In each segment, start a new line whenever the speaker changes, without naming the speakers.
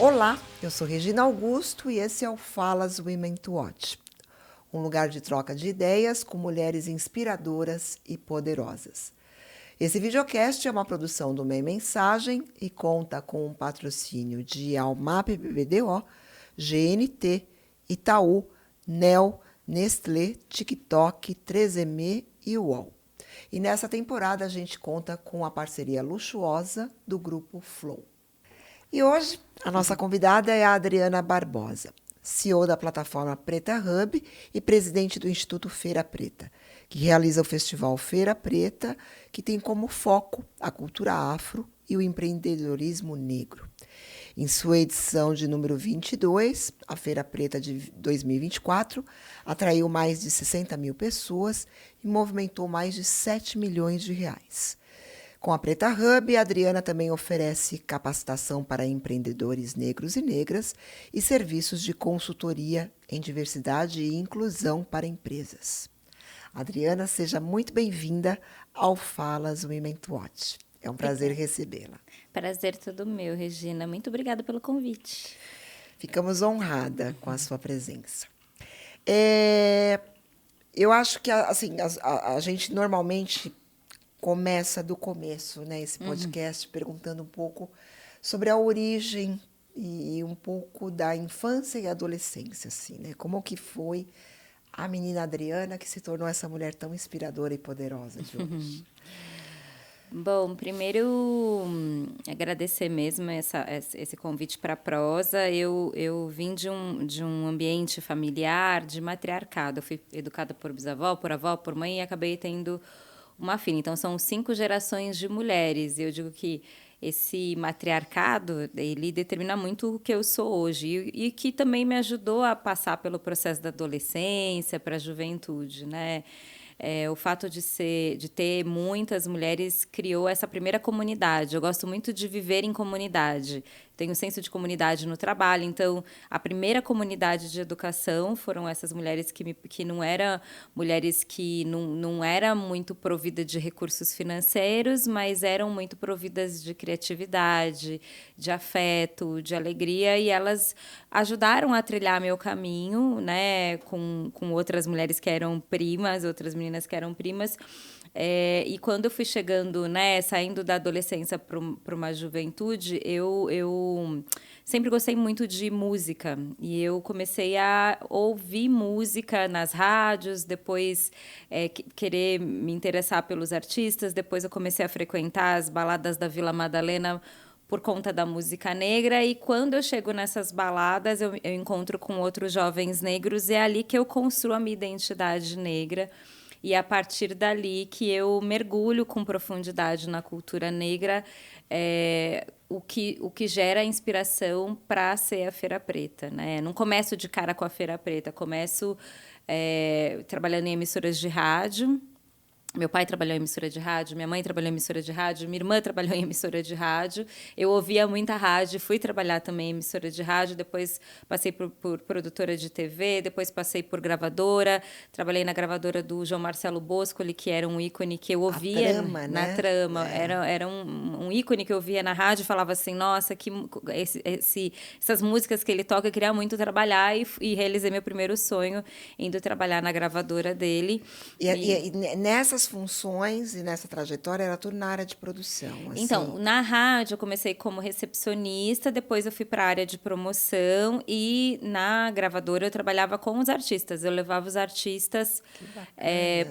Olá, eu sou Regina Augusto e esse é o Falas Women to Watch, um lugar de troca de ideias com mulheres inspiradoras e poderosas. Esse videocast é uma produção do Meia Mensagem e conta com um patrocínio de Almap BBDO, GNT, Itaú, NEL, Nestlé, TikTok, 3M e UOL. E nessa temporada a gente conta com a parceria luxuosa do Grupo Flow. E hoje a nossa convidada é a Adriana Barbosa, CEO da plataforma Preta Hub e presidente do Instituto Feira Preta, que realiza o festival Feira Preta, que tem como foco a cultura afro e o empreendedorismo negro. Em sua edição de número 22, a Feira Preta de 2024 atraiu mais de 60 mil pessoas e movimentou mais de 7 milhões de reais. Com a Preta Hub, a Adriana também oferece capacitação para empreendedores negros e negras e serviços de consultoria em diversidade e inclusão para empresas. Adriana, seja muito bem-vinda ao Falas Women to Watch. É um prazer recebê-la.
Prazer todo meu, Regina. Muito obrigada pelo convite.
Ficamos honradas com a sua presença. Eu acho que assim, a gente normalmente começa do começo, né, esse podcast, perguntando um pouco sobre a origem e um pouco da infância e adolescência, assim, né? Como que foi a menina Adriana que se tornou essa mulher tão inspiradora e poderosa de hoje?
Bom, primeiro agradecer mesmo esse convite para a prosa. Eu vim de um ambiente familiar de matriarcado. Eu fui educada por bisavó, por avó, por mãe e acabei tendo uma filha. Então, são 5 gerações de mulheres. Eu digo que esse matriarcado, ele determina muito o que eu sou hoje. E que também me ajudou a passar pelo processo da adolescência para a juventude, né? O fato de ter muitas mulheres criou essa primeira comunidade. Eu gosto muito de viver em comunidade. Tenho um senso de comunidade no trabalho. Então, a primeira comunidade de educação foram essas mulheres que não eram mulheres que não eram muito providas de recursos financeiros, mas eram muito providas de criatividade, de afeto, de alegria. E elas ajudaram a trilhar meu caminho, né, com outras mulheres que eram primas, outras meninas que eram primas. E quando eu fui chegando, né, saindo da adolescência para uma juventude, eu sempre gostei muito de música. E eu comecei a ouvir música nas rádios, depois querer me interessar pelos artistas. Depois eu comecei a frequentar as baladas da Vila Madalena por conta da música negra. E quando eu chego nessas baladas, eu encontro com outros jovens negros. E é ali que eu construo a minha identidade negra. E a partir dali que eu mergulho com profundidade na cultura negra, o que gera inspiração para ser a Feira Preta, né? Não começo de cara com a Feira Preta, começo trabalhando em emissoras de rádio. Meu pai trabalhou em emissora de rádio, minha mãe trabalhou em emissora de rádio, minha irmã trabalhou em emissora de rádio. Eu ouvia muita rádio, fui trabalhar também em emissora de rádio, depois passei por produtora de TV, depois passei por gravadora, trabalhei na gravadora do João Marcelo Boscoli, que era um ícone que eu ouvia
Trama,
na
né?
trama. Era um ícone que eu ouvia na rádio e falava assim, nossa, essas músicas que ele toca, eu queria muito trabalhar e realizei meu primeiro sonho indo trabalhar na gravadora dele.
E nessas funções e nessa trajetória era tudo na área de produção. Assim.
Então, na rádio eu comecei como recepcionista, depois eu fui para a área de promoção e na gravadora eu trabalhava com os artistas. Eu levava os artistas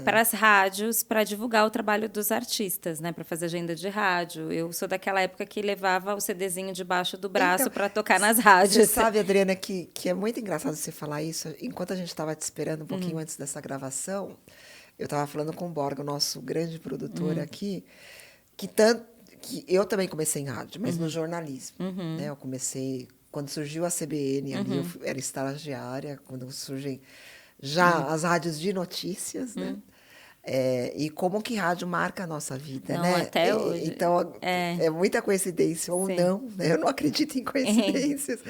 para as rádios para divulgar o trabalho dos artistas, né, para fazer agenda de rádio. Eu sou daquela época que levava o CDzinho debaixo do braço
Então,
para tocar nas rádios.
Você sabe, Adriana, que é muito engraçado você falar isso. Enquanto a gente estava te esperando um pouquinho antes dessa gravação, eu estava falando com o Borga, o nosso grande produtor aqui, que eu também comecei em rádio, mas no jornalismo. Né? Eu comecei quando surgiu a CBN, ali eu era estagiária, quando surgem já as rádios de notícias, né? E como que rádio marca a nossa vida,
Não,
né?
até hoje.
Então, é muita coincidência ou
Sim.
não, né? Eu não acredito em coincidências.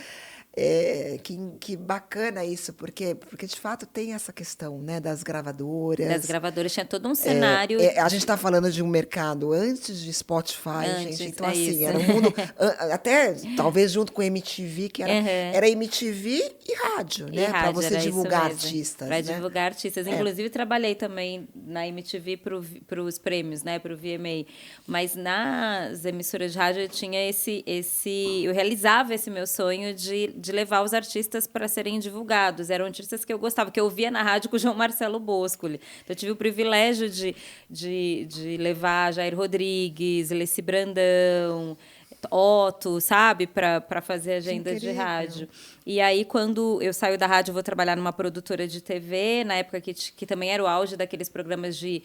Que bacana isso, porque de fato tem essa questão, né, das
Das
gravadoras.
gravadoras tinha todo um cenário
A gente está falando de um mercado antes de Spotify, gente.
antes,
Então,
é
assim,
isso.
era um mundo, até talvez junto com MTV, que
Aham.
era MTV e rádio,
E
né? Para
rádio,
você
era isso
divulgar
mesmo. Para
artistas, né?
divulgar artistas. Inclusive, trabalhei também na MTV para os prêmios, né? Para o VMA. Mas nas emissoras de rádio eu tinha eu realizava esse meu sonho de levar os artistas para serem divulgados. Eram artistas que eu gostava, que eu ouvia na rádio com o João Marcelo Boscoli. Então, eu tive o privilégio de levar Jair Rodrigues, Leci Brandão, Otto, sabe, para fazer
Que
agenda de
incrível.
rádio. E aí, quando eu saio da rádio, eu vou trabalhar numa produtora de TV, na época que também era o auge daqueles programas de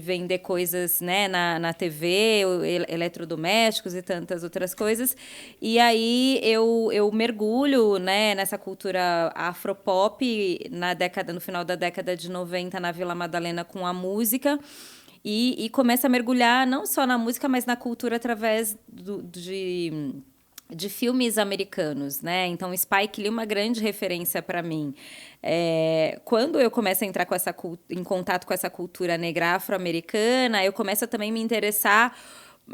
vender coisas, né, na TV, eletrodomésticos e tantas outras coisas. E aí eu mergulho, né, nessa cultura afropop no final da década de 90 na Vila Madalena com a música. E começa a mergulhar não só na música, mas na cultura através de filmes americanos, né? Então, Spike Lee é uma grande referência para mim. Quando eu começo a entrar em contato com essa cultura negra afro-americana, eu começo a também me interessar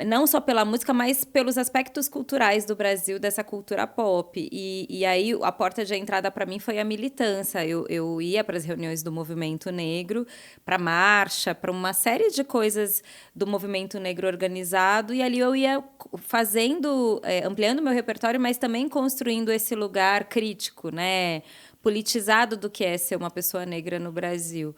não só pela música, mas pelos aspectos culturais do Brasil, dessa cultura pop. E aí a porta de entrada para mim foi a militância. Eu ia para as reuniões do movimento negro, para marcha, para uma série de coisas do movimento negro organizado, e ali eu ia fazendo, ampliando meu repertório, mas também construindo esse lugar crítico, né? Politizado do que é ser uma pessoa negra no Brasil.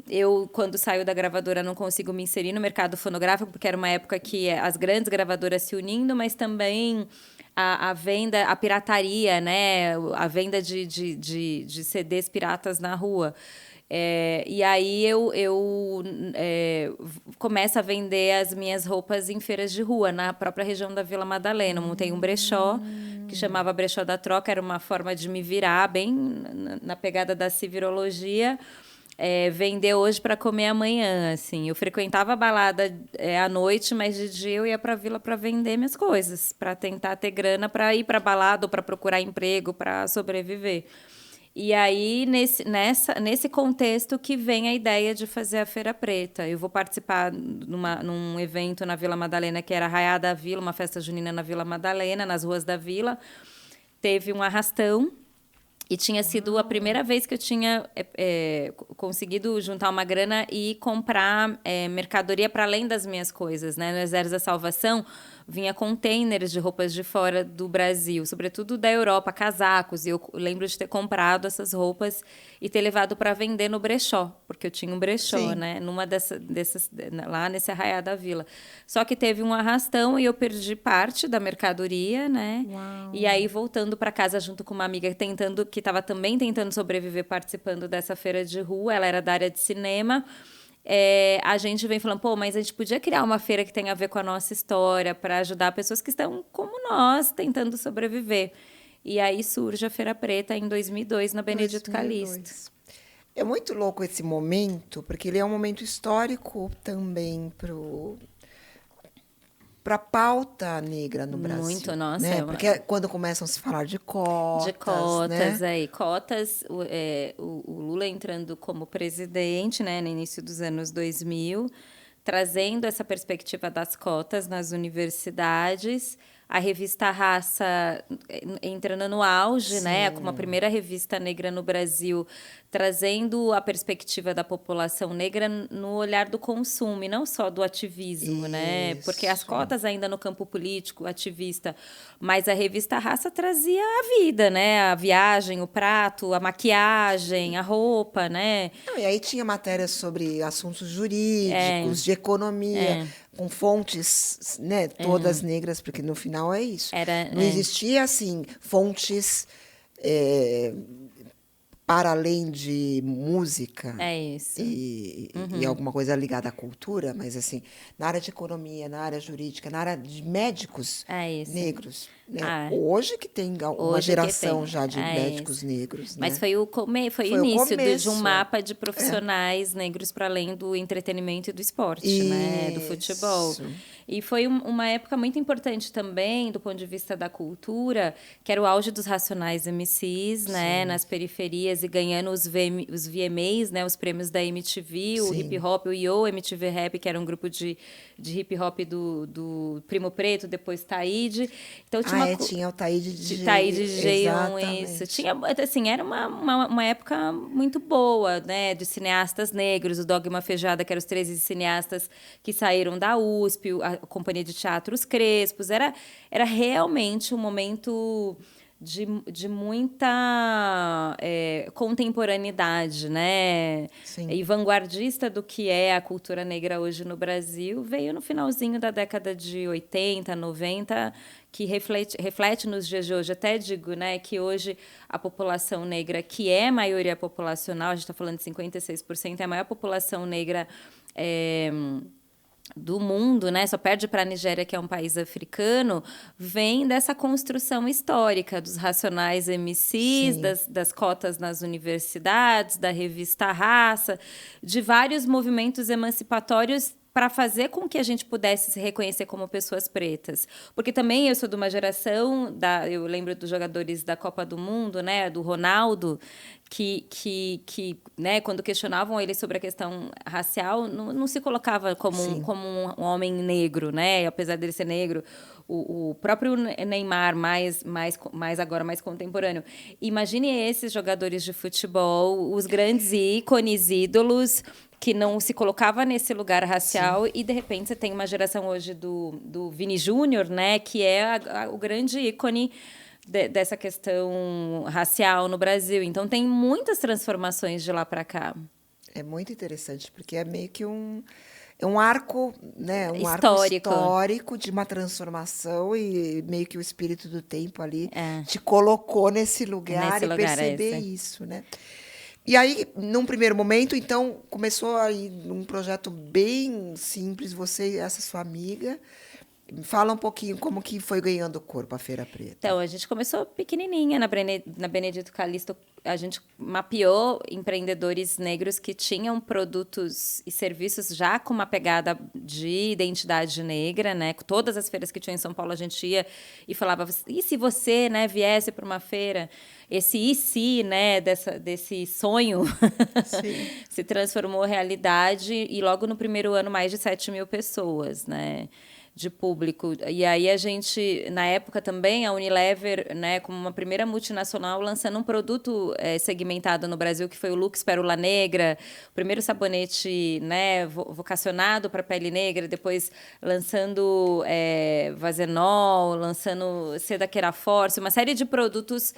Eu, quando saio da gravadora, não consigo me inserir no mercado fonográfico, porque era uma época que as grandes gravadoras se unindo, mas também a venda, a pirataria, né? A venda de CDs piratas na rua. E aí começo a vender as minhas roupas em feiras de rua, na própria região da Vila Madalena. Eu montei um brechó, que chamava Brechó da Troca, era uma forma de me virar, bem na pegada da civirologia. Vender hoje para comer amanhã, assim. Eu frequentava a balada à noite, mas de dia eu ia para a vila para vender minhas coisas, para tentar ter grana para ir para balada ou para procurar emprego, para sobreviver. E aí, nesse contexto que vem a ideia de fazer a Feira Preta. Eu vou participar num evento na Vila Madalena, que era Arraiá da Vila, uma festa junina na Vila Madalena, nas ruas da vila. Teve um arrastão, e tinha sido a primeira vez que eu tinha conseguido juntar uma grana e comprar mercadoria para além das minhas coisas, né? No Exército da Salvação, vinha containers de roupas de fora do Brasil, sobretudo da Europa, casacos. E eu lembro de ter comprado essas roupas e ter levado para vender no brechó, porque eu tinha um brechó,
Sim.
né? Lá nesse Arraiá da Vila. Só que teve um arrastão e eu perdi parte da mercadoria, né?
Uau.
E aí, voltando para casa junto com uma amiga que estava também tentando sobreviver participando dessa feira de rua, ela era da área de cinema. A gente vem falando, pô, mas a gente podia criar uma feira que tenha a ver com a nossa história para ajudar pessoas que estão como nós, tentando sobreviver. E aí surge a Feira Preta em 2002, na Benedito Calixto.
2002. É muito louco esse momento, porque ele é um momento histórico também para a pauta negra no Brasil.
Muito, nossa.
Né? Porque quando começam a se falar de cotas.
De cotas,
né?
Cotas, o Lula entrando como presidente, né, no início dos anos 2000, trazendo essa perspectiva das cotas nas universidades. A revista Raça entrando no auge, né, como a primeira revista negra no Brasil, trazendo a perspectiva da população negra no olhar do consumo, e não só do ativismo, né? Porque as cotas ainda no campo político, ativista, mas a revista Raça trazia a vida, né? A viagem, o prato, a maquiagem, a roupa, né?
Não, e aí tinha matérias sobre assuntos jurídicos, de economia, com fontes, né, todas negras, porque no final é isso. Não existia, assim, fontes para além de música
isso.
e alguma coisa ligada à cultura, mas assim, na área de economia, na área jurídica, na área de médicos negros. né?
Ah,
Hoje que tem uma
hoje que
geração
tem.
já de
É
médicos
isso.
negros,
Mas
né?
foi foi o
Foi o
início de um
começo, é.
mapa de profissionais negros para além do entretenimento e do esporte, né? Do futebol.
Isso.
E foi uma época muito importante também, do ponto de vista da cultura, que era o auge dos Racionais MCs, né?
Sim,
Nas periferias e ganhando os VMAs, né? Os prêmios da MTV, o hip
sim.
hop, o Yo MTV Rap, que era um grupo de hip hop do Primo Preto, depois Taíde. Então tinha
Ah,
uma,
é, tinha o Taíde
de Taíde
DJ,
J1, isso.
exatamente.
Tinha, assim, era uma época muito boa, né? De cineastas negros, o Dogma Feijada, que eram os 13 cineastas que saíram da USP, a Companhia de Teatro Os Crespos. Era realmente um momento de muita contemporaneidade, né?
Sim.
E vanguardista do que é a cultura negra hoje no Brasil, veio no finalzinho da década de 80, 90, que reflete nos dias de hoje. Até digo, né, que hoje a população negra, que é maioria populacional, a gente está falando de 56%, é a maior população negra do mundo, né? Só perde para a Nigéria, que é um país africano, vem dessa construção histórica dos Racionais MCs,
Sim.
das cotas nas universidades, da revista Raça, de vários movimentos emancipatórios para fazer com que a gente pudesse se reconhecer como pessoas pretas. Porque também eu sou de uma geração, eu lembro dos jogadores da Copa do Mundo, né, do Ronaldo, que né, quando questionavam ele sobre a questão racial, não se colocava
Sim.
como um homem negro, né? Apesar dele ser negro, o próprio Neymar, mais agora, mais contemporâneo. Imagine esses jogadores de futebol, os grandes ícones, ídolos, que não se colocava nesse lugar
Sim.
racial, e de repente você tem uma geração hoje do Vini Júnior, né, que é o grande ícone dessa questão racial no Brasil. Então tem muitas transformações de lá para cá.
É muito interessante, porque é meio que um arco, né? Um arco
Histórico.
histórico de uma transformação e meio que o espírito do tempo ali te colocou nesse lugar
Nesse
e
lugar
perceber
esse.
isso, né? E aí, num primeiro momento, então, começou aí um projeto bem simples, você e essa sua amiga. Fala um pouquinho como que foi ganhando corpo a Feira Preta.
Então, a gente começou pequenininha na Benedito Calixto. A gente mapeou empreendedores negros que tinham produtos e serviços já com uma pegada de identidade negra, né? Todas as feiras que tinha em São Paulo, a gente ia e falava: e se você, né, viesse para uma feira? Esse e se, né, desse sonho
Sim.
se transformou em realidade, e logo no primeiro ano, mais de 7.000 pessoas, né? De público. E aí a gente, na época também, a Unilever, né, como uma primeira multinacional, lançando um produto segmentado no Brasil, que foi o Lux Pérola Negra, o primeiro sabonete, né, vocacionado para pele negra, depois lançando Vazenol, lançando Seda Queraforce, uma série de produtos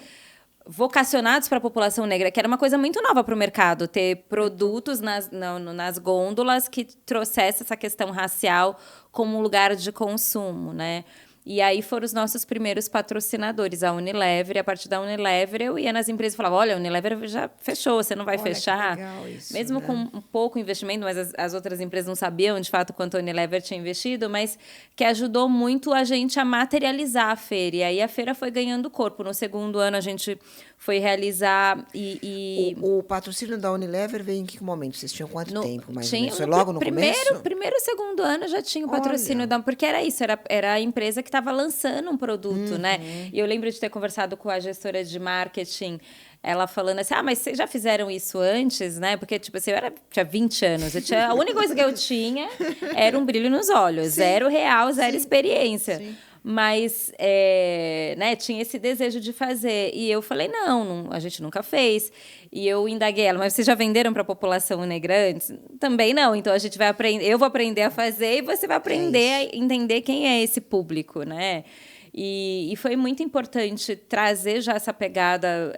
vocacionados para a população negra, que era uma coisa muito nova para o mercado, ter produtos nas gôndolas que trouxesse essa questão racial como um lugar de consumo, né? E aí foram os nossos primeiros patrocinadores, a Unilever. E a partir da Unilever, eu ia nas empresas e falava: olha, a Unilever já fechou, você não vai
Olha que
fechar?
legal isso,
Mesmo com
né?
um pouco investimento, mas as outras empresas não sabiam, de fato, quanto a Unilever tinha investido, mas que ajudou muito a gente a materializar a feira. E aí a feira foi ganhando corpo. No segundo ano, a gente foi realizar
O patrocínio da Unilever veio em que momento? Vocês tinham quanto tempo, mais ou
tinha
menos? Foi logo no começo?
primeiro, segundo ano já tinha o patrocínio
Olha.
porque era isso, era a empresa que estava lançando um produto, né? E eu lembro de ter conversado com a gestora de marketing, ela falando assim: mas vocês já fizeram isso antes, né? Porque, tipo assim, tinha 20 anos, a única coisa que eu tinha era um brilho nos olhos,
Sim,
R$ 0, zero
sim,
experiência.
sim.
Mas, né, tinha esse desejo de fazer. E eu falei: não, a gente nunca fez. E eu indaguei ela: mas vocês já venderam para a população negra antes? Também não. Então, a gente vai aprender, eu vou aprender a fazer e você vai aprender
isso.
a entender quem é esse público, né? E foi muito importante trazer já essa pegada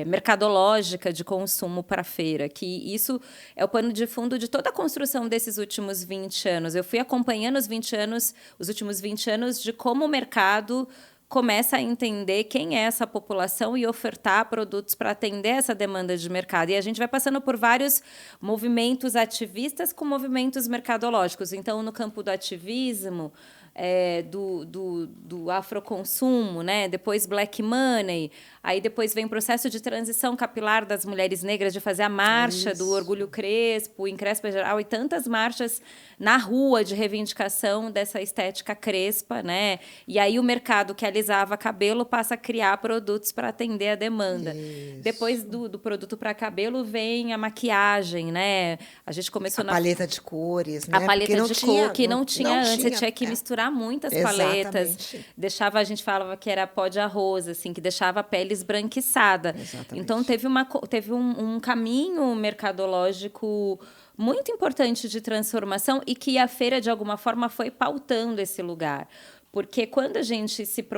mercadológica de consumo para a feira, que isso é o pano de fundo de toda a construção desses últimos 20 anos. Eu fui acompanhando os últimos 20 anos de como o mercado começa a entender quem é essa população e ofertar produtos para atender essa demanda de mercado. E a gente vai passando por vários movimentos ativistas com movimentos mercadológicos. Então, no campo do ativismo, do afroconsumo, né? Depois Black Money, aí depois vem o processo de transição capilar das mulheres negras, de fazer a marcha do Orgulho Crespo, em Crespa Geral, e tantas marchas na rua de reivindicação dessa estética crespa, né? E aí o mercado que alisava cabelo passa a criar produtos para atender a demanda.
Isso.
Depois do produto para cabelo vem a maquiagem, né? A gente começou
a paleta de cores, né?
A paleta de cor que não tinha antes, você tinha que misturar muitas paletas. Deixava, a gente falava que era pó de arroz, assim, que deixava a pele esbranquiçada.
Exatamente.
Então teve um caminho mercadológico muito importante de transformação e que a feira, de alguma forma, foi pautando esse lugar. Porque quando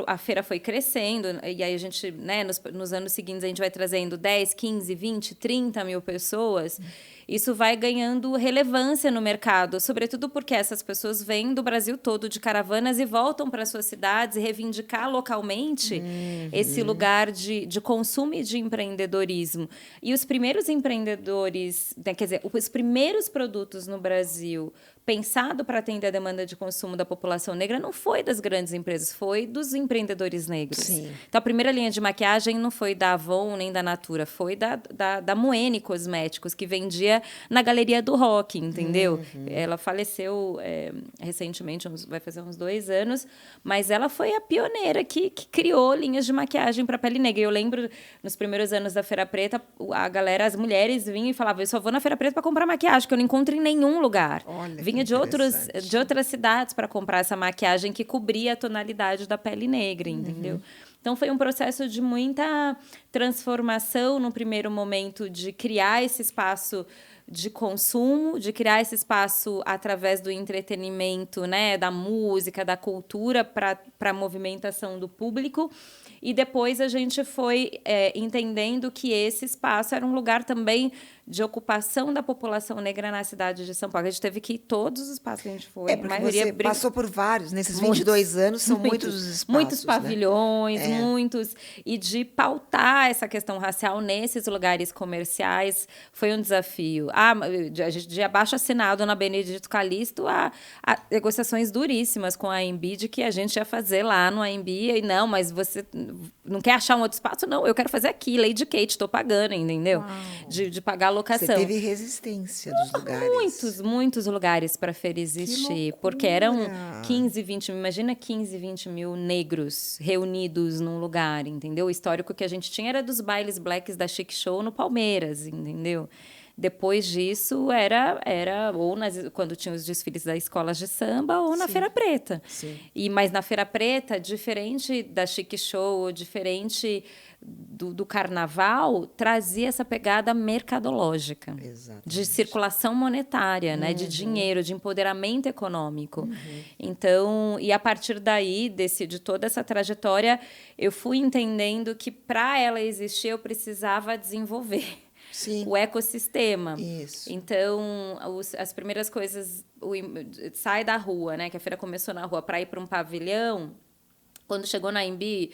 a feira foi crescendo, e aí a gente, né, nos anos seguintes, a gente vai trazendo 10, 15, 20, 30 mil pessoas, isso vai ganhando relevância no mercado, sobretudo porque essas pessoas vêm do Brasil todo de caravanas e voltam para suas cidades e reivindicar localmente esse lugar de consumo e de empreendedorismo. E os primeiros empreendedores, né, quer dizer, os primeiros produtos no Brasil pensado para atender a demanda de consumo da população negra não foi das grandes empresas, foi dos empreendedores negros.
Sim.
Então, a primeira linha de maquiagem não foi da Avon nem da Natura, foi da Moene Cosméticos, que vendia na Galeria do Rock, entendeu? Ela faleceu recentemente, vai fazer uns 2 anos, mas ela foi a pioneira que criou linhas de maquiagem para pele negra. Eu lembro, nos primeiros anos da Feira Preta, a galera, as mulheres vinham e falavam, eu só vou na Feira Preta para comprar maquiagem, que eu não encontro em nenhum lugar.
Olha,
vinha de outras cidades para comprar essa maquiagem que cobria a tonalidade da pele negra, entendeu? Então, foi um processo de muita transformação no primeiro momento, de criar esse espaço de consumo, de criar esse espaço através do entretenimento, né, da música, da cultura, para a movimentação do público. E depois a gente foi entendendo que esse espaço era um lugar também de ocupação da população negra na cidade de São Paulo. A gente teve que ir todos os espaços que a gente foi.
Porque você passou por vários, nesses 22 anos, são muitos os espaços.
Muitos pavilhões,
né?
muitos. E de pautar essa questão racial nesses lugares comerciais foi um desafio. De abaixo-assinado na Benedito Calixto a negociações duríssimas com a AMB, de que a gente ia fazer lá no AMB. E não, mas você não quer achar um outro espaço? Não, eu quero fazer aqui, Lady Kate, estou pagando, entendeu? De pagar a locação.
Você teve resistência dos lugares.
Muitos lugares para a feira existir. Porque eram 15, 20 mil, imagina 15, 20 mil negros reunidos num lugar, entendeu? O histórico que a gente tinha era dos bailes blacks da Chic Show no Palmeiras, entendeu? Depois disso, era ou quando tinha os desfiles das escolas de samba ou na Feira Preta.
Sim.
Mas na Feira Preta, diferente da Chic Show, diferente do carnaval, trazia essa pegada mercadológica.
Exatamente.
De circulação monetária, né? De dinheiro, de empoderamento econômico. Então, e a partir daí, de toda essa trajetória, eu fui entendendo que para ela existir, eu precisava desenvolver o ecossistema.
Isso.
Então, as primeiras coisas, sai da rua, né? Que a feira começou na rua, para ir para um pavilhão. Quando chegou na AMB,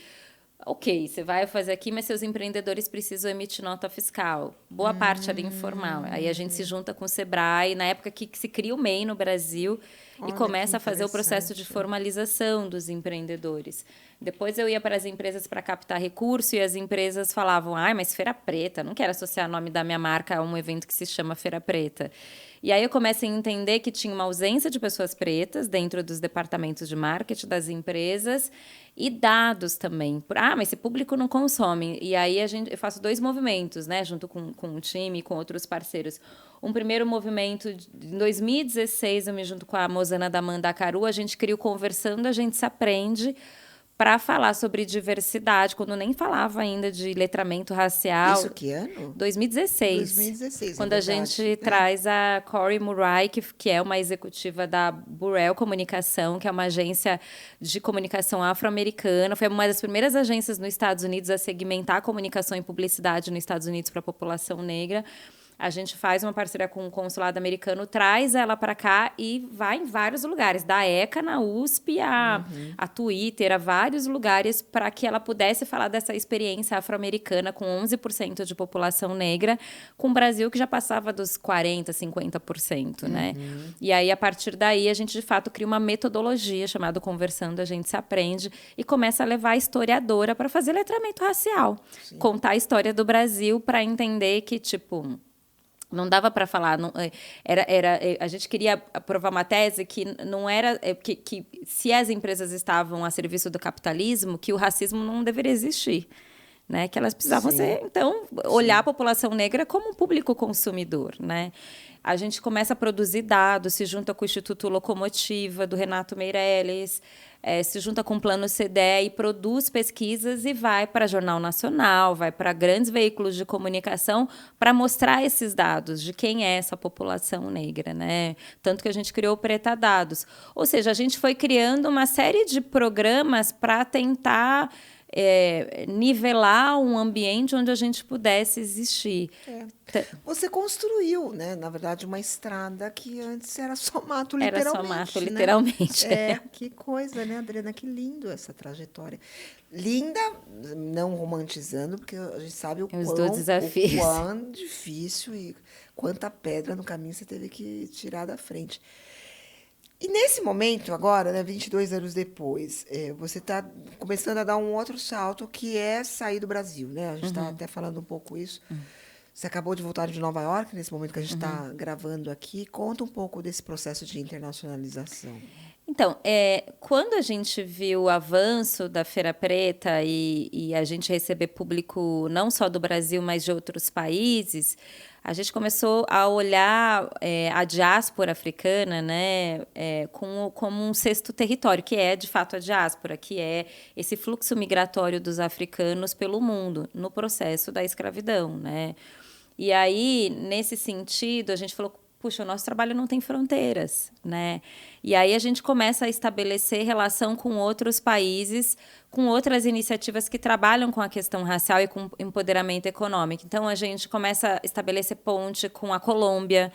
ok, você vai fazer aqui, mas seus empreendedores precisam emitir nota fiscal. Boa parte era informal. Aí a gente se junta com o Sebrae, na época que se cria o MEI no Brasil, e começa a fazer o processo de formalização dos empreendedores. Depois eu ia para as empresas para captar recurso e as empresas falavam, mas Feira Preta, não quero associar o nome da minha marca a um evento que se chama Feira Preta. E aí eu comecei a entender que tinha uma ausência de pessoas pretas dentro dos departamentos de marketing das empresas e dados também. Mas esse público não consome. E aí eu faço 2 movimentos, né, junto com o time e com outros parceiros. Um primeiro movimento, em 2016, eu me junto com a Mozana da Mandacaru, a gente cria o Conversando, a gente se aprende, para falar sobre diversidade, quando nem falava ainda de letramento racial.
Isso que ano?
2016.
2016,
quando a gente traz a Corey Murray, que é uma executiva da Burrell Comunicação, que é uma agência de comunicação afro-americana. Foi uma das primeiras agências nos Estados Unidos a segmentar a comunicação e publicidade nos Estados Unidos para a população negra. a gente faz uma parceria com o consulado americano, traz ela para cá e vai em vários lugares, da ECA na USP, a Twitter, a vários lugares, para que ela pudesse falar dessa experiência afro-americana com 11% de população negra, com o Brasil que já passava dos 40%, 50%, né? E aí, a partir daí, a gente, de fato, cria uma metodologia chamada Conversando, a gente se aprende, e começa a levar a historiadora para fazer letramento racial. Sim. Contar a história do Brasil para entender que, tipo, não dava para falar. Não, a gente queria aprovar uma tese que não era. Que se as empresas estavam a serviço do capitalismo, que o racismo não deveria existir. Né? Que elas precisavam ser, então, olhar a população negra como um público consumidor, né? A gente começa a produzir dados, se junta com o Instituto Locomotiva, do Renato Meirelles, se junta com o Plano CDE e produz pesquisas e vai para Jornal Nacional, vai para grandes veículos de comunicação para mostrar esses dados de quem é essa população negra, né? Tanto que a gente criou o Preta Dados. Ou seja, a gente foi criando uma série de programas para tentar nivelar um ambiente onde a gente pudesse existir.
Você construiu, né, na verdade, uma estrada que antes era só mato, literalmente.
Era só mato, literalmente.
Né? Que coisa, né, Adriana? Que lindo essa trajetória. Linda, não romantizando, porque a gente sabe o quão difícil e quanta pedra no caminho você teve que tirar da frente. E nesse momento, agora, né, 22 anos depois, você está começando a dar um outro salto, que é sair do Brasil, né? A gente está até falando um pouco isso. Você acabou de voltar de Nova York, nesse momento que a gente está gravando aqui. Conta um pouco desse processo de internacionalização.
Então, quando a gente viu o avanço da Feira Preta e a gente receber público não só do Brasil, mas de outros países, a gente começou a olhar a diáspora africana, né, como um sexto território, que é, de fato, a diáspora, que é esse fluxo migratório dos africanos pelo mundo, no processo da escravidão, né? E aí, nesse sentido, a gente falou, puxa, o nosso trabalho não tem fronteiras, né? E aí a gente começa a estabelecer relação com outros países, com outras iniciativas que trabalham com a questão racial e com empoderamento econômico. Então, a gente começa a estabelecer ponte com a Colômbia,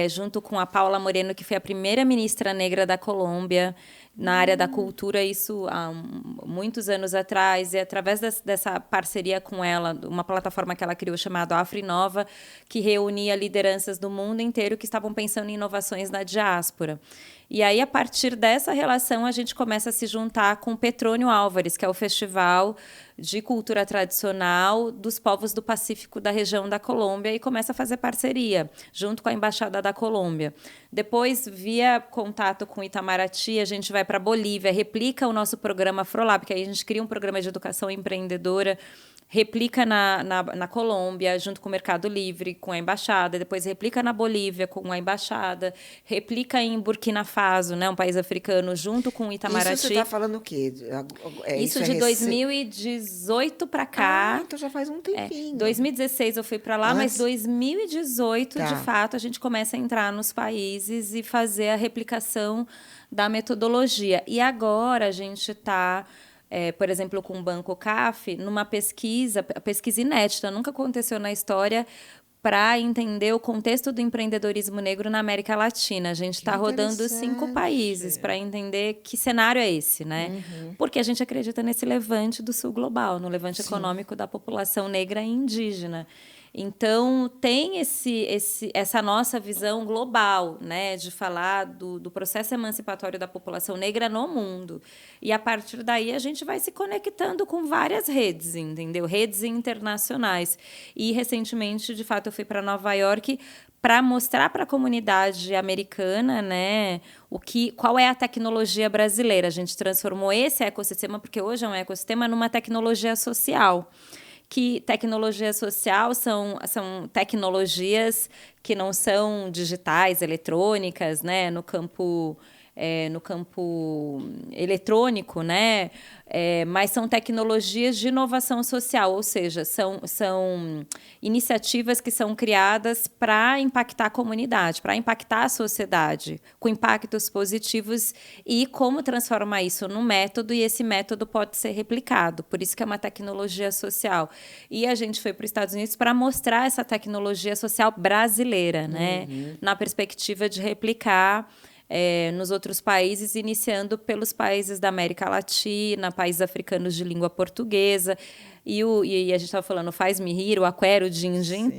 junto com a Paula Moreno, que foi a primeira ministra negra da Colômbia, na área da cultura, isso há muitos anos atrás, e através dessa parceria com ela, uma plataforma que ela criou chamada Afrinova, que reunia lideranças do mundo inteiro que estavam pensando em inovações na diáspora. E aí, a partir dessa relação, a gente começa a se juntar com o Petrônio Álvares, que é o festival de cultura tradicional dos povos do Pacífico da região da Colômbia, e começa a fazer parceria, junto com a Embaixada da Colômbia. Depois, via contato com Itamaraty, a gente vai para a Bolívia, replica o nosso programa Afrolab, que aí a gente cria um programa de educação empreendedora, replica na Colômbia, junto com o Mercado Livre, com a Embaixada, depois replica na Bolívia, com a Embaixada, replica em Burkina Faso, né, um país africano, junto com o Itamaraty.
Isso você está falando o quê?
Isso de 2018 para cá.
Ah, então já faz um tempinho.
2016 eu fui para lá, mas 2018, de fato, a gente começa a entrar nos países e fazer a replicação da metodologia. E agora a gente está... por exemplo, com o Banco CAF, numa pesquisa inédita, nunca aconteceu na história, para entender o contexto do empreendedorismo negro na América Latina. A gente está rodando 5 países para entender que cenário é esse, né? Porque a gente acredita nesse levante do sul global, no levante econômico da população negra e indígena. Então, tem essa nossa visão global, né, de falar do processo emancipatório da população negra no mundo. E, a partir daí, a gente vai se conectando com várias redes, entendeu? Redes internacionais. E, recentemente, de fato, eu fui para Nova York para mostrar para a comunidade americana, né, qual é a tecnologia brasileira. A gente transformou esse ecossistema, porque hoje é um ecossistema, numa tecnologia social. Que tecnologia social são tecnologias que não são digitais, eletrônicas, né, no campo eletrônico, né, mas são tecnologias de inovação social, ou seja, são iniciativas que são criadas para impactar a comunidade, para impactar a sociedade, com impactos positivos e como transformar isso num método, e esse método pode ser replicado. Por isso que é uma tecnologia social. E a gente foi para os Estados Unidos para mostrar essa tecnologia social brasileira, né? Na perspectiva de replicar nos outros países, iniciando pelos países da América Latina, países africanos de língua portuguesa. E a gente estava falando, Faz-me Rir, o Aquero Dindim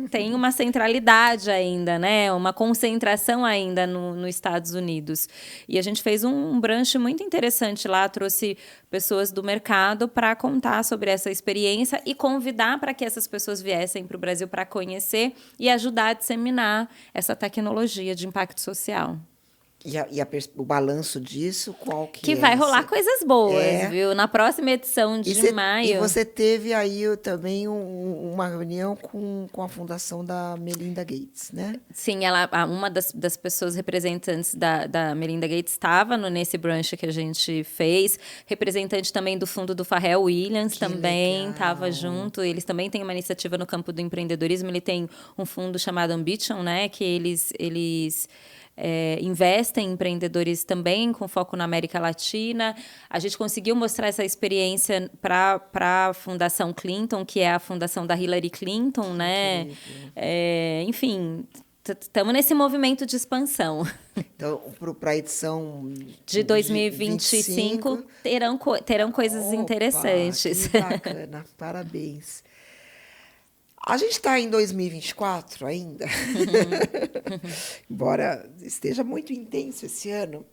tem uma centralidade ainda, né? Uma concentração ainda nos Estados Unidos. E a gente fez um brunch muito interessante lá, trouxe pessoas do mercado para contar sobre essa experiência e convidar para que essas pessoas viessem para o Brasil para conhecer e ajudar a disseminar essa tecnologia de impacto social.
O balanço disso, qual que é?
Vai rolar coisas boas, viu? Na próxima edição de maio.
E você teve aí também uma reunião com a fundação da Melinda Gates, né?
Sim, uma das pessoas representantes da Melinda Gates estava nesse brunch que a gente fez. Representante também do fundo do Pharrell Williams também estava junto. Eles também têm uma iniciativa no campo do empreendedorismo. Ele tem um fundo chamado Ambition, né? Que eles investem em empreendedores também, com foco na América Latina. A gente conseguiu mostrar essa experiência para a Fundação Clinton, que é a fundação da Hillary Clinton, né? Enfim, estamos nesse movimento de expansão.
Então, para a edição
de 2025, terão coisas interessantes.
Que bacana, parabéns. A gente está em 2024 ainda, embora esteja muito intenso esse ano,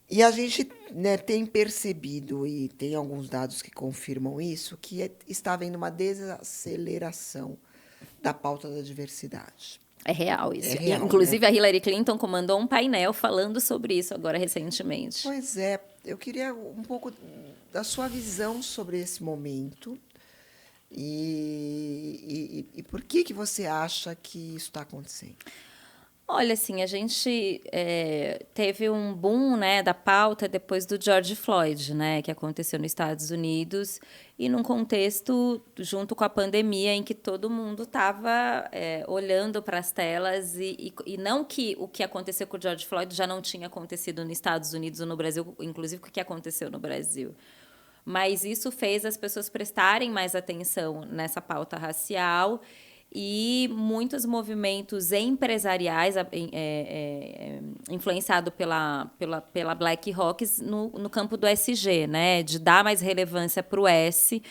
e a gente, né, tem percebido, e tem alguns dados que confirmam isso, que está havendo uma desaceleração da pauta da diversidade.
É real isso.
Real,
inclusive,
né?
A Hillary Clinton comandou um painel falando sobre isso agora recentemente.
Pois é, eu queria um pouco da sua visão sobre esse momento. E por que você acha que isso está acontecendo?
Olha, assim, a gente teve um boom, né, da pauta depois do George Floyd, né, que aconteceu nos Estados Unidos, e num contexto, junto com a pandemia, em que todo mundo estava olhando para as telas, e não que o que aconteceu com o George Floyd já não tinha acontecido nos Estados Unidos ou no Brasil, inclusive o que aconteceu no Brasil. Mas isso fez as pessoas prestarem mais atenção nessa pauta racial, e muitos movimentos empresariais influenciados pela BlackRock no campo do SG, né? De dar mais relevância para o S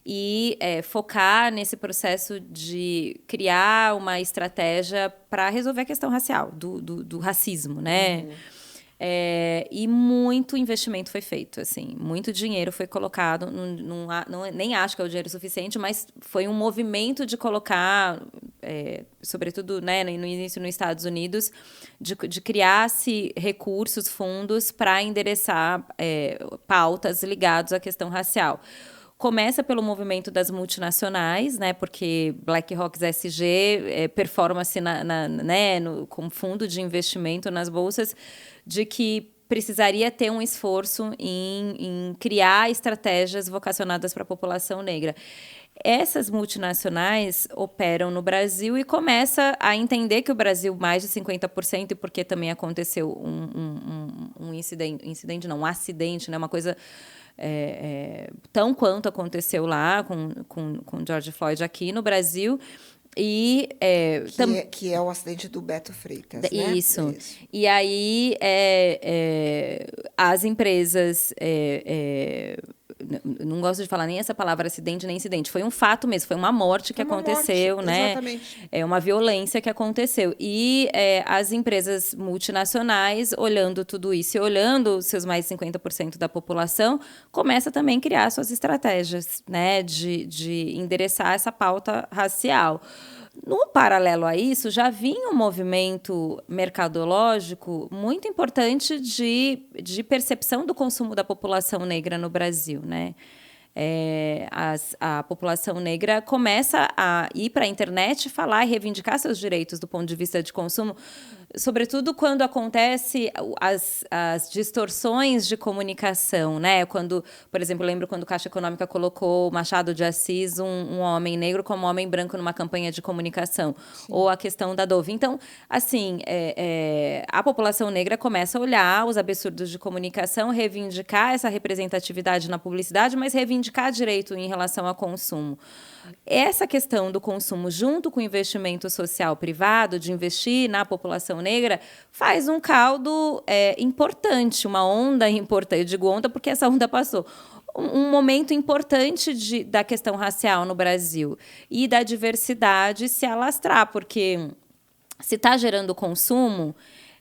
e focar nesse processo de criar uma estratégia para resolver a questão racial, do racismo, né? E muito investimento foi feito, assim, muito dinheiro foi colocado, nem acho que é o dinheiro suficiente, mas foi um movimento de colocar, sobretudo, né, no início nos Estados Unidos, de criar-se recursos, fundos para endereçar pautas ligadas à questão racial. Começa pelo movimento das multinacionais, né, porque BlackRock SG performance como fundo de investimento nas bolsas, de que precisaria ter um esforço em criar estratégias vocacionadas para a população negra. Essas multinacionais operam no Brasil e começa a entender que o Brasil, mais de 50%, e porque também aconteceu um acidente, né, uma coisa tão quanto aconteceu lá com George Floyd aqui no Brasil.
Que é o acidente do Beto Freitas, né?
Isso. E aí as empresas... não gosto de falar nem essa palavra acidente nem incidente. Foi um fato mesmo, foi uma morte que aconteceu, né?
Exatamente.
Uma violência que aconteceu. E as empresas multinacionais, olhando tudo isso e olhando seus mais de 50% da população, começa também a criar suas estratégias, né, de endereçar essa pauta racial. No paralelo a isso, já vinha um movimento mercadológico muito importante de percepção do consumo da população negra no Brasil, né? A população negra começa a ir para a internet falar e reivindicar seus direitos do ponto de vista de consumo, sobretudo quando acontece as distorções de comunicação, né? Quando, por exemplo, eu lembro quando a Caixa Econômica colocou Machado de Assis, um homem negro, como homem branco numa campanha de comunicação. Sim. Ou a questão da Dove. Então, assim, a população negra começa a olhar os absurdos de comunicação, reivindicar essa representatividade na publicidade, mas reivindicar direito em relação ao consumo. Essa questão do consumo, junto com o investimento social privado, de investir na população negra, faz um caldo importante, uma onda importante. Eu digo onda porque essa onda passou. Um momento importante da questão racial no Brasil e da diversidade se alastrar, porque se está gerando consumo...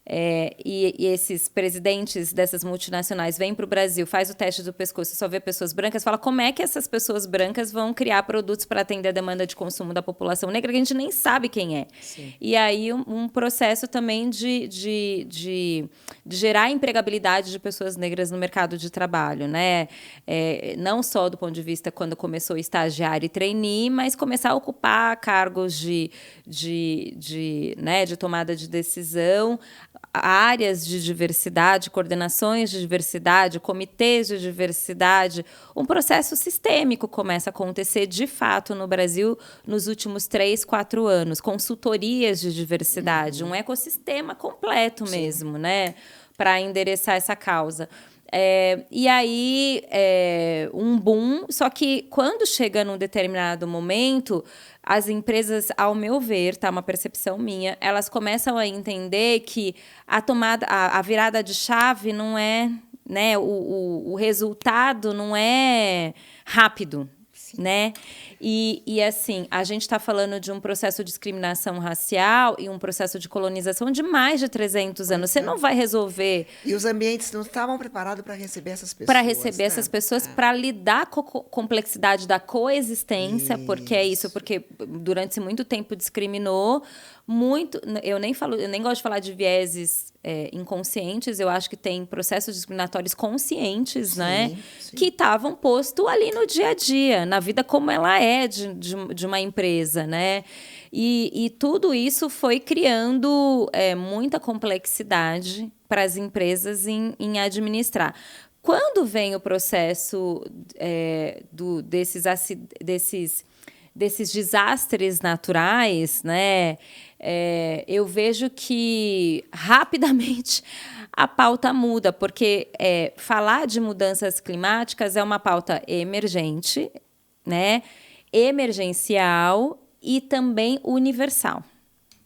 E esses presidentes dessas multinacionais vêm para o Brasil, faz o teste do pescoço e só vê pessoas brancas, fala como é que essas pessoas brancas vão criar produtos para atender a demanda de consumo da população negra, que a gente nem sabe quem é. Sim. E aí um processo também de gerar empregabilidade de pessoas negras no mercado de trabalho, né? Não só do ponto de vista quando começou estagiário e trainee, mas começar a ocupar cargos de tomada de decisão, áreas de diversidade, coordenações de diversidade, comitês de diversidade. Um processo sistêmico começa a acontecer, de fato, no Brasil nos últimos 3, 4 anos. Consultorias de diversidade, um ecossistema completo mesmo, né, para endereçar essa causa. E aí, um boom, só que quando chega num determinado momento, as empresas, ao meu ver, tá, uma percepção minha, elas começam a entender que a virada de chave não é, né, o resultado não é rápido. Né? E assim, a gente está falando de um processo de discriminação racial e um processo de colonização de mais de 300 anos. Você não vai resolver...
E os ambientes não estavam preparados para receber essas pessoas.
Para receber essas pessoas, para lidar com a complexidade da coexistência, porque é isso, porque durante muito tempo discriminou muito. Eu nem gosto de falar de vieses inconscientes, eu acho que tem processos discriminatórios conscientes, sim, né? Sim. Que estavam postos ali no dia a dia, na vida como ela é de uma empresa, né? E tudo isso foi criando muita complexidade para as empresas em administrar. Quando vem o processo desses desastres naturais, né? Eu vejo que rapidamente a pauta muda, porque falar de mudanças climáticas é uma pauta emergente, né? Emergencial e também universal.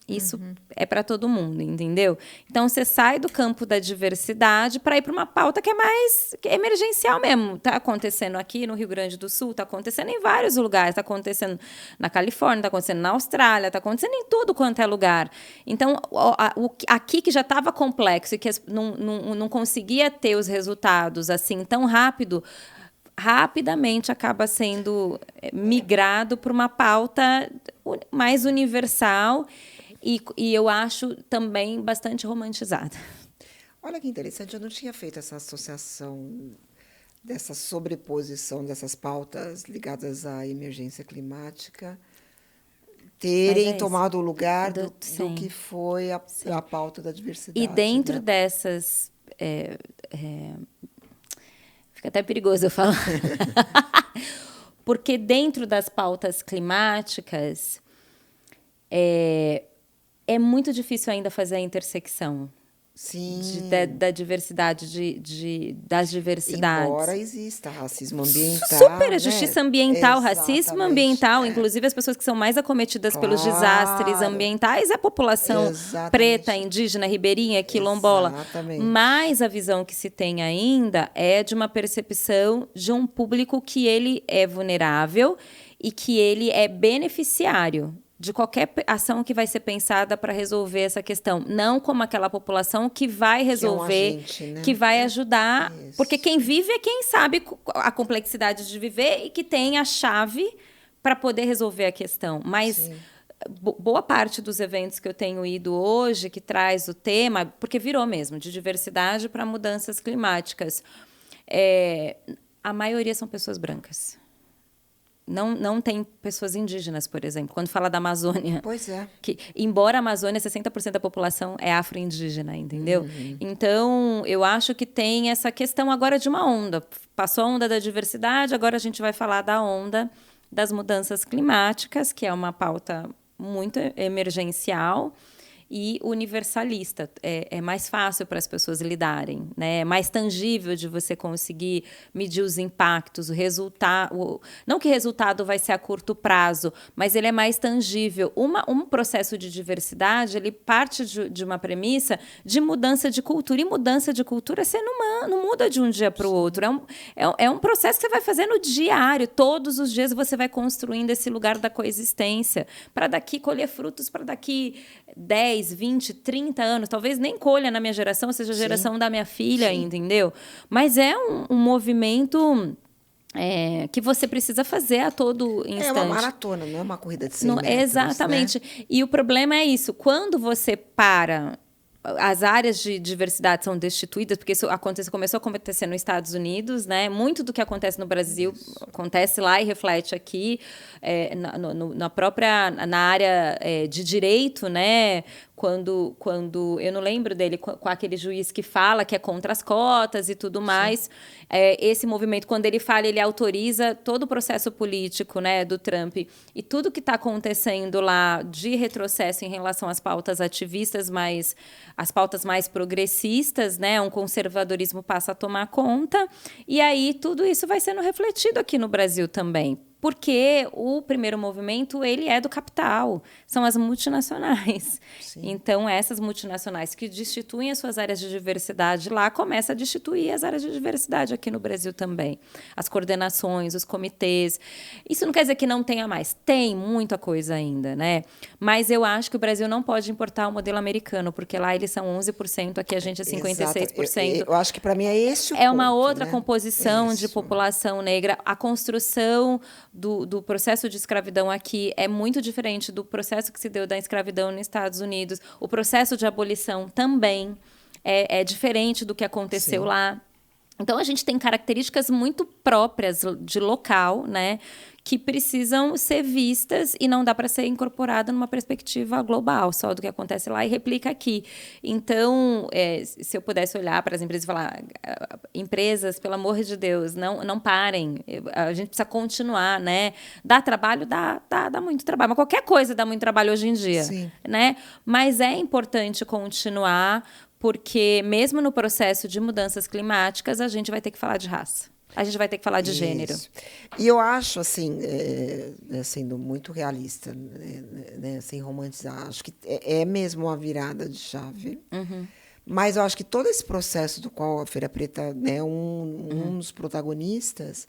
Isso é para todo mundo, entendeu? Então, você sai do campo da diversidade para ir para uma pauta que é mais emergencial mesmo. Está acontecendo aqui no Rio Grande do Sul, está acontecendo em vários lugares. Está acontecendo na Califórnia, está acontecendo na Austrália, está acontecendo em tudo quanto é lugar. Então, aqui que já estava complexo e que não conseguia ter os resultados assim tão rápido, rapidamente acaba sendo migrado para uma pauta mais universal e eu acho também bastante romantizada.
Olha que interessante, eu não tinha feito essa associação, dessa sobreposição dessas pautas ligadas à emergência climática terem tomado o lugar do que foi a pauta da diversidade.
E dentro dessas... fica até perigoso eu falar. Porque dentro das pautas climáticas... É muito difícil ainda fazer a intersecção.
Sim.
Da diversidade, das diversidades.
Embora exista racismo ambiental.
Super, a
né?
justiça ambiental,
Exatamente,
racismo ambiental. Inclusive, as pessoas que são mais acometidas pelos desastres ambientais é a população preta, indígena, ribeirinha, quilombola.
Exatamente.
Mas a visão que se tem ainda é de uma percepção de um público que ele é vulnerável e que ele é beneficiário de qualquer ação que vai ser pensada para resolver essa questão. Não como aquela população que vai resolver, que, agente, né? Que vai ajudar. Isso. Porque quem vive é quem sabe a complexidade de viver e que tem a chave para poder resolver a questão. Mas boa parte dos eventos que eu tenho ido hoje, que traz o tema, porque virou mesmo, de diversidade para mudanças climáticas, a maioria são pessoas brancas. Não tem pessoas indígenas, por exemplo. Quando fala da Amazônia...
Pois é.
Que, embora a Amazônia, 60% da população é afro-indígena, entendeu? Então, eu acho que tem essa questão agora de uma onda. Passou a onda da diversidade, agora a gente vai falar da onda das mudanças climáticas, que é uma pauta muito emergencial e universalista. É mais fácil para as pessoas lidarem, né? É mais tangível de você conseguir medir os impactos, o resultado. Não que o resultado vai ser a curto prazo, mas ele é mais tangível. Um processo de diversidade, ele parte de uma premissa de mudança de cultura. E mudança de cultura você não muda de um dia para o outro. É um processo que você vai fazendo diário. Todos os dias você vai construindo esse lugar da coexistência. Para daqui colher frutos, para daqui 10, 20, 30 anos, talvez nem colha na minha geração, seja a geração da minha filha, entendeu? Mas é um movimento que você precisa fazer a todo instante.
É uma maratona, não é uma corrida de 100 metros.
Exatamente. Né? E o problema é isso. Quando você para... As áreas de diversidade são destituídas, porque isso começou a acontecer nos Estados Unidos, né? Muito do que acontece no Brasil acontece lá e reflete aqui, na área de direito, né? Quando eu não lembro dele, com aquele juiz que fala que é contra as cotas e tudo mais, esse movimento, quando ele fala, ele autoriza todo o processo político, né, do Trump e tudo que está acontecendo lá de retrocesso em relação às pautas ativistas, mas as pautas mais progressistas, né, um conservadorismo passa a tomar conta, e aí tudo isso vai sendo refletido aqui no Brasil também. Porque o primeiro movimento, ele é do capital, são as multinacionais. Sim. Então, essas multinacionais que destituem as suas áreas de diversidade lá, começam a destituir as áreas de diversidade aqui no Brasil também. As coordenações, os comitês. Isso não quer dizer que não tenha mais. Tem muita coisa ainda, né? Mas eu acho que o Brasil não pode importar o modelo americano, porque lá eles são 11%, aqui a gente é 56%.
Eu acho que, para mim, é esse o
ponto. É uma
ponto,
outra
né?
composição de população negra. A construção do processo de escravidão aqui é muito diferente do processo que se deu da escravidão nos Estados Unidos. O processo de abolição também é diferente do que aconteceu lá. Então, a gente tem características muito próprias de local, né, que precisam ser vistas e não dá para ser incorporada numa perspectiva global, só do que acontece lá e replica aqui. Então, se eu pudesse olhar para as empresas e falar, empresas, pelo amor de Deus, não parem, a gente precisa continuar, né? Dá trabalho? Dá muito trabalho, mas qualquer coisa dá muito trabalho hoje em dia, né? Mas é importante continuar, porque mesmo no processo de mudanças climáticas, a gente vai ter que falar de raça. A gente vai ter que falar de gênero.
E eu acho, assim, sendo muito realista, né, sem romantizar, acho que é mesmo uma virada de chave. Mas eu acho que todo esse processo do qual a Feira Preta é, né, um dos protagonistas,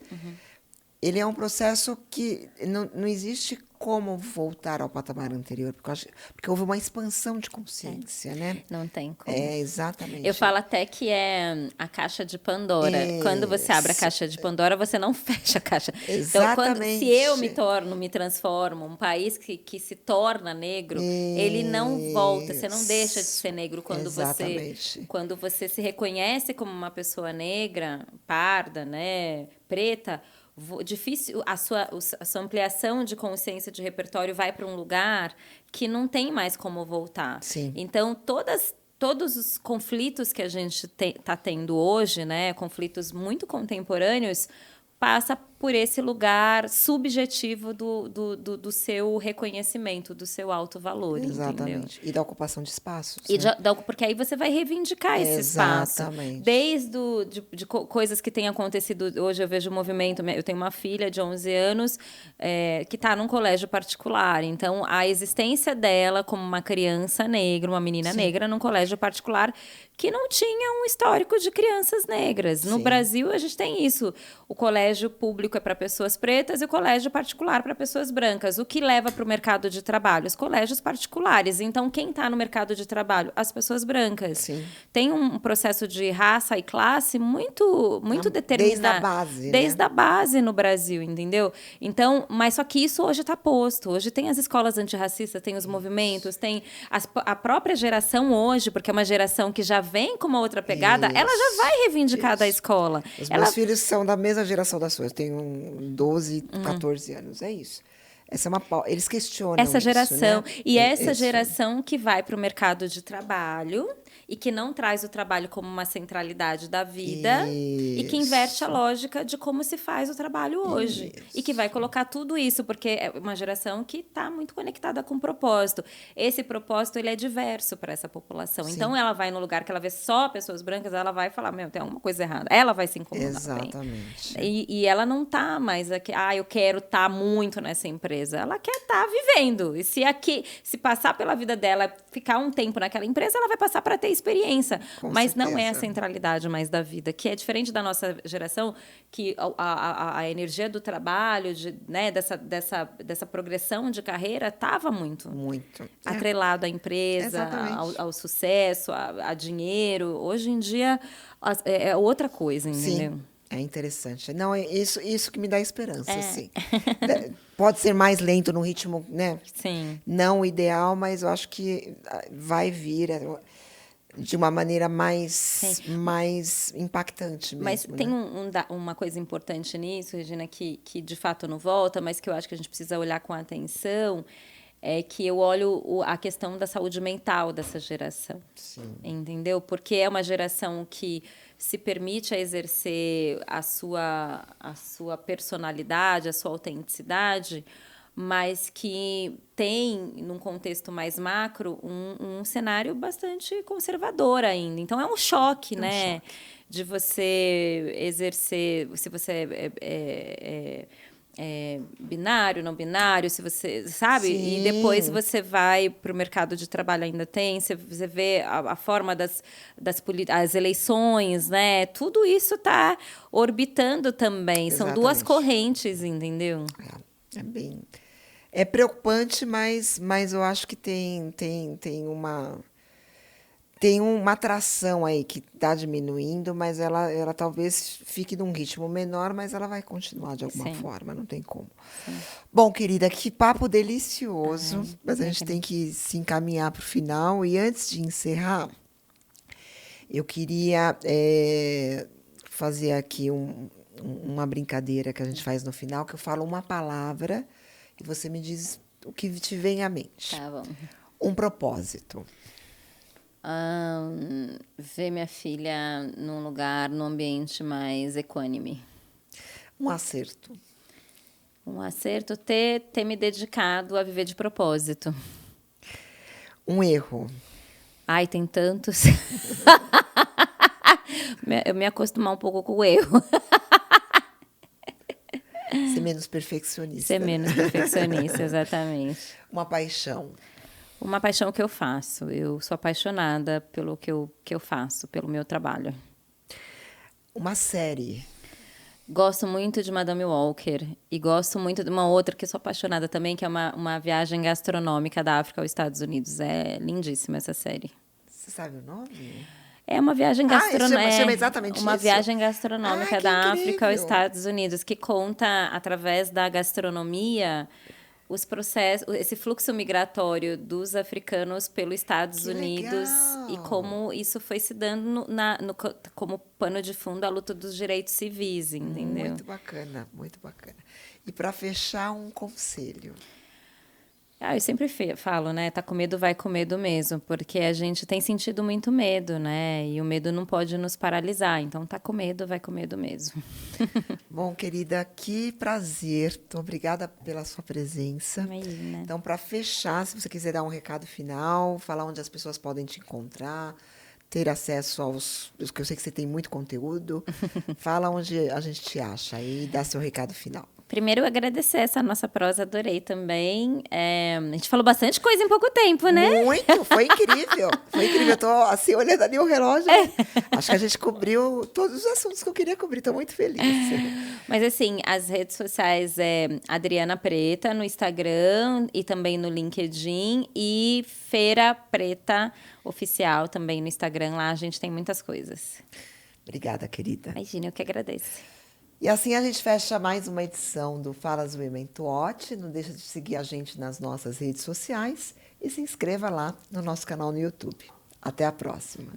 ele é um processo que não existe como voltar ao patamar anterior, porque houve uma expansão de consciência, né?
Não tem como.
Exatamente.
Eu falo até que é a caixa de Pandora. Quando você abre a caixa de Pandora, você não fecha a caixa.
Exatamente.
Então, se eu me transformo, um país que se torna negro, ele não volta, você não deixa de ser negro quando você se reconhece como uma pessoa negra, parda, né, preta. Difícil, a sua ampliação de consciência de repertório vai para um lugar que não tem mais como voltar.
Sim.
Então, todos os conflitos que a gente está tendo hoje, né, conflitos muito contemporâneos, passa por esse lugar subjetivo do seu reconhecimento, do seu alto valor.
Exatamente.
Entendeu?
E da ocupação de espaços.
Porque aí você vai reivindicar esse espaço. Desde de coisas que têm acontecido. Hoje eu vejo o movimento. Eu tenho uma filha de 11 anos que está num colégio particular. Então, a existência dela como uma criança negra, uma menina negra, num colégio particular que não tinha um histórico de crianças negras. No Brasil, a gente tem isso. O colégio público público é para pessoas pretas e o colégio particular para pessoas brancas. O que leva para o mercado de trabalho? Os colégios particulares. Então, quem está no mercado de trabalho? As pessoas brancas.
Sim.
Tem um processo de raça e classe muito determinado.
Desde a base,
Desde
né?
a base no Brasil, entendeu? Então, mas só que isso hoje está posto. Hoje tem as escolas antirracistas, tem os movimentos, tem a própria geração hoje, porque é uma geração que já vem com uma outra pegada, ela já vai reivindicar da escola.
Os meus filhos são da mesma geração das suas. Eu tenho 12, 14 anos. É isso. Essa é uma eles questionam
essa geração.
Isso, né?
E essa geração que vai para o mercado de trabalho e que não traz o trabalho como uma centralidade da vida e que inverte a lógica de como se faz o trabalho hoje. E que vai colocar tudo isso, porque é uma geração que está muito conectada com o propósito. Esse propósito ele é diverso para essa população.
Sim.
Então, ela vai no lugar que ela vê só pessoas brancas, ela vai falar, meu, tem alguma coisa errada. Ela vai se incomodar.
Exatamente.
E ela não está mais aqui, eu quero estar muito nessa empresa. Ela quer estar vivendo. E se passar pela vida dela, ficar um tempo naquela empresa, ela vai passar para ter experiência. Mas não é a centralidade mais da vida, que é diferente da nossa geração, que a energia do trabalho, né, dessa progressão de carreira, estava muito atrelado à empresa, ao sucesso, a dinheiro. Hoje em dia, é outra coisa, entendeu?
Sim. É interessante. Não, é isso que me dá esperança, sim. Pode ser mais lento, num ritmo, né?
Sim.
Não ideal, mas eu acho que vai vir de uma maneira mais impactante mesmo.
Mas tem uma coisa importante nisso, Regina, que de fato não volta, mas que eu acho que a gente precisa olhar com atenção, é que eu olho a questão da saúde mental dessa geração.
Sim.
Entendeu? Porque é uma geração que se permite a exercer a sua personalidade, a sua autenticidade, mas que tem, num contexto mais macro, um cenário bastante conservador ainda. Então, é um choque, né? De você exercer... Se você binário, não binário, se você sabe,
Sim.
E depois você vai para o mercado de trabalho, ainda tem, você vê a forma as eleições, né? Tudo isso está orbitando também.
Exatamente.
São duas correntes, entendeu?
É preocupante, mas eu acho que tem uma atração aí que está diminuindo, mas ela talvez fique num ritmo menor, mas ela vai continuar de alguma forma, não tem como. Sim. Bom, querida, que papo delicioso, mas a gente tem que se encaminhar para o final. E antes de encerrar, eu queria fazer aqui uma brincadeira que a gente faz no final, que eu falo uma palavra e você me diz o que te vem à mente.
Tá bom.
Um propósito.
Ver minha filha num ambiente mais equânime.
Um acerto.
Um acerto, ter me dedicado a viver de propósito.
Um erro.
Ai, tem tantos. Eu me acostumar um pouco com o erro.
Ser menos perfeccionista.
Ser menos perfeccionista, exatamente.
Uma paixão.
Uma paixão que eu faço. Eu sou apaixonada pelo que eu faço, pelo meu trabalho.
Uma série.
Gosto muito de Madame Walker. E gosto muito de uma outra que eu sou apaixonada também, que é uma viagem gastronômica da África aos Estados Unidos. É lindíssima essa série.
Você sabe o nome?
É uma viagem gastronômica.
Chama exatamente
uma
isso?
viagem gastronômica da
incrível.
África aos Estados Unidos, que conta, através da gastronomia, os processos, esse fluxo migratório dos africanos pelos Estados Unidos
legal.
E como isso foi se dando como pano de fundo a luta dos direitos civis, entendeu?
Muito bacana, muito bacana. E para fechar, um conselho.
Eu sempre falo, né? Tá com medo, vai com medo mesmo, porque a gente tem sentido muito medo, né? E o medo não pode nos paralisar. Então, tá com medo, vai com medo mesmo.
Bom, querida, que prazer. Muito obrigada pela sua presença.
Imagina.
Então, para fechar, se você quiser dar um recado final, falar onde as pessoas podem te encontrar, ter acesso aos... Porque eu sei que você tem muito conteúdo. Fala onde a gente te acha e dá seu recado final.
Primeiro, agradecer essa nossa prosa, adorei também. A gente falou bastante coisa em pouco tempo, né?
Muito, foi incrível. Foi incrível. Eu tô assim, olhando ali o relógio. Acho que a gente cobriu todos os assuntos que eu queria cobrir. Tô muito feliz.
Mas assim, as redes sociais é Adriana Preta no Instagram e também no LinkedIn. E Feira Preta Oficial também no Instagram. Lá a gente tem muitas coisas.
Obrigada, querida.
Imagina, eu que agradeço.
E assim a gente fecha mais uma edição do Falas Women to Watch. Não deixa de seguir a gente nas nossas redes sociais e se inscreva lá no nosso canal no YouTube. Até a próxima.